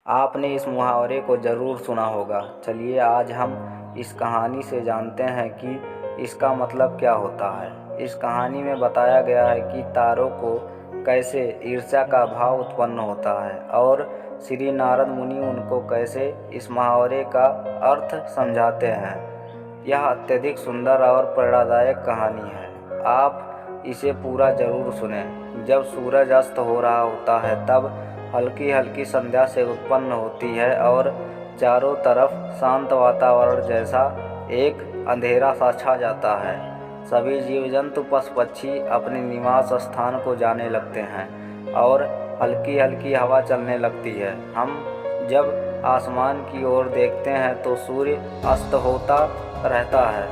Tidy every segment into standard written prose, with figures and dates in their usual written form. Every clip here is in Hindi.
आपने इस मुहावरे को ज़रूर सुना होगा। चलिए आज हम इस कहानी से जानते हैं कि इसका मतलब क्या होता है। इस कहानी में बताया गया है कि तारों को कैसे ईर्ष्या का भाव उत्पन्न होता है और श्री नारद मुनि उनको कैसे इस मुहावरे का अर्थ समझाते हैं। यह अत्यधिक सुंदर और प्रेरणादायक कहानी है। आप इसे पूरा ज़रूर सुनें। जब सूरज अस्त हो रहा होता है तब हल्की हल्की संध्या से उत्पन्न होती है और चारों तरफ शांत वातावरण जैसा एक अंधेरा सा छा जाता है। सभी जीव जंतु पशु पक्षी अपने निवास स्थान को जाने लगते हैं और हल्की हल्की हवा चलने लगती है। हम जब आसमान की ओर देखते हैं तो सूर्य अस्त होता रहता है।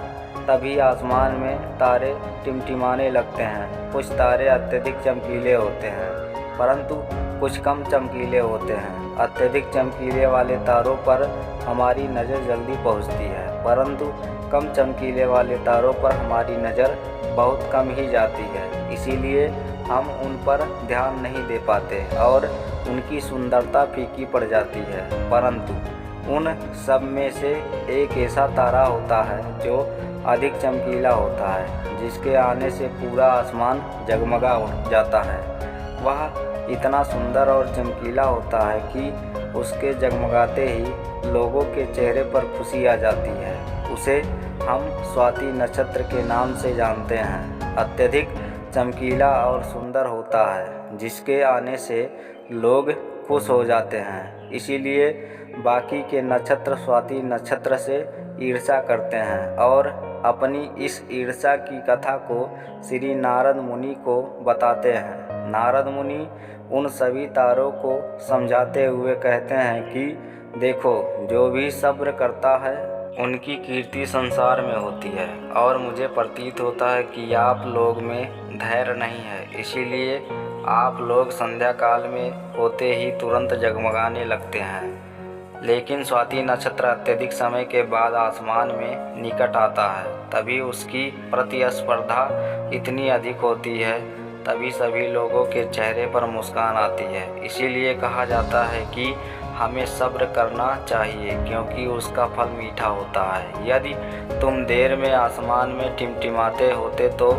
तभी आसमान में तारे टिमटिमाने लगते हैं। कुछ तारे अत्यधिक चमकीले होते हैं परंतु कुछ कम चमकीले होते हैं। अत्यधिक चमकीले वाले तारों पर हमारी नज़र जल्दी पहुंचती है परंतु कम चमकीले वाले तारों पर हमारी नज़र बहुत कम ही जाती है। इसीलिए हम उन पर ध्यान नहीं दे पाते और उनकी सुंदरता फीकी पड़ जाती है। परंतु उन सब में से एक ऐसा तारा होता है जो अधिक चमकीला होता है, जिसके आने से पूरा आसमान जगमगा उठ जाता है। वह इतना सुंदर और चमकीला होता है कि उसके जगमगाते ही लोगों के चेहरे पर खुशी आ जाती है। उसे हम स्वाति नक्षत्र के नाम से जानते हैं। अत्यधिक चमकीला और सुंदर होता है, जिसके आने से लोग खुश हो जाते हैं। इसीलिए बाकी के नक्षत्र स्वाति नक्षत्र से ईर्ष्या करते हैं और अपनी इस ईर्ष्या की कथा को श्री नारद मुनि को बताते हैं। नारद मुनि उन सभी तारों को समझाते हुए कहते हैं कि देखो, जो भी सब्र करता है उनकी कीर्ति संसार में होती है और मुझे प्रतीत होता है कि आप लोग में धैर्य नहीं है। इसीलिए आप लोग संध्या काल में होते ही तुरंत जगमगाने लगते हैं। लेकिन स्वाति नक्षत्र अत्यधिक समय के बाद आसमान में निकट आता है, तभी उसकी प्रतिस्पर्धा इतनी अधिक होती है, तभी सभी लोगों के चेहरे पर मुस्कान आती है। इसीलिए कहा जाता है कि हमें सब्र करना चाहिए क्योंकि उसका फल मीठा होता है। यदि तुम देर में आसमान में टिमटिमाते होते तो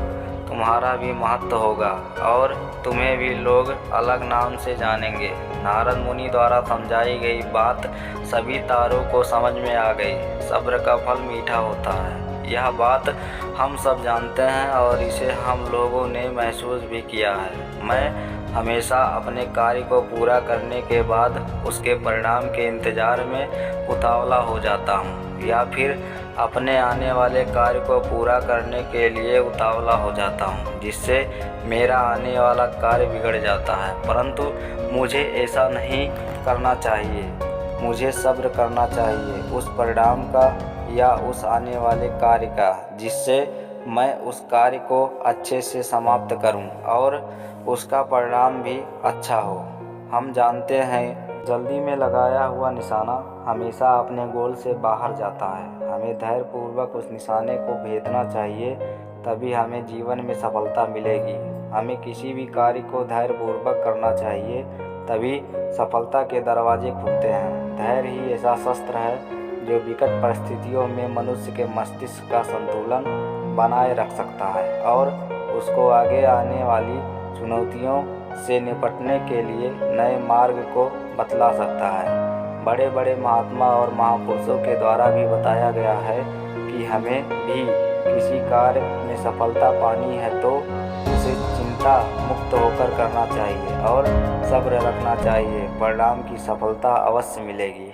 तुम्हारा भी महत्व होगा और तुम्हें भी लोग अलग नाम से जानेंगे। नारद मुनि द्वारा समझाई गई बात सभी तारों को समझ में आ गई। सब्र का फल मीठा होता है। यह बात हम सब जानते हैं और इसे हम लोगों ने महसूस भी किया है। मैं हमेशा अपने कार्य को पूरा करने के बाद उसके परिणाम के इंतज़ार में उतावला हो जाता हूँ या फिर अपने आने वाले कार्य को पूरा करने के लिए उतावला हो जाता हूँ, जिससे मेरा आने वाला कार्य बिगड़ जाता है। परंतु मुझे ऐसा नहीं करना चाहिए। मुझे सब्र करना चाहिए उस परिणाम का या उस आने वाले कार्य का, जिससे मैं उस कार्य को अच्छे से समाप्त करूं और उसका परिणाम भी अच्छा हो। हम जानते हैं जल्दी में लगाया हुआ निशाना हमेशा अपने गोल से बाहर जाता है। हमें धैर्यपूर्वक उस निशाने को भेदना चाहिए, तभी हमें जीवन में सफलता मिलेगी। हमें किसी भी कार्य को धैर्यपूर्वक करना चाहिए, तभी सफलता के दरवाजे खुलते हैं। धैर्य ही ऐसा शस्त्र है जो विकट परिस्थितियों में मनुष्य के मस्तिष्क का संतुलन बनाए रख सकता है और उसको आगे आने वाली चुनौतियों से निपटने के लिए नए मार्ग को बतला सकता है। बड़े बड़े महात्मा और महापुरुषों के द्वारा भी बताया गया है कि हमें भी किसी कार्य में सफलता पानी है तो उसे चिंता मुक्त होकर करना चाहिए और सब्र रखना चाहिए। परिणाम की सफलता अवश्य मिलेगी।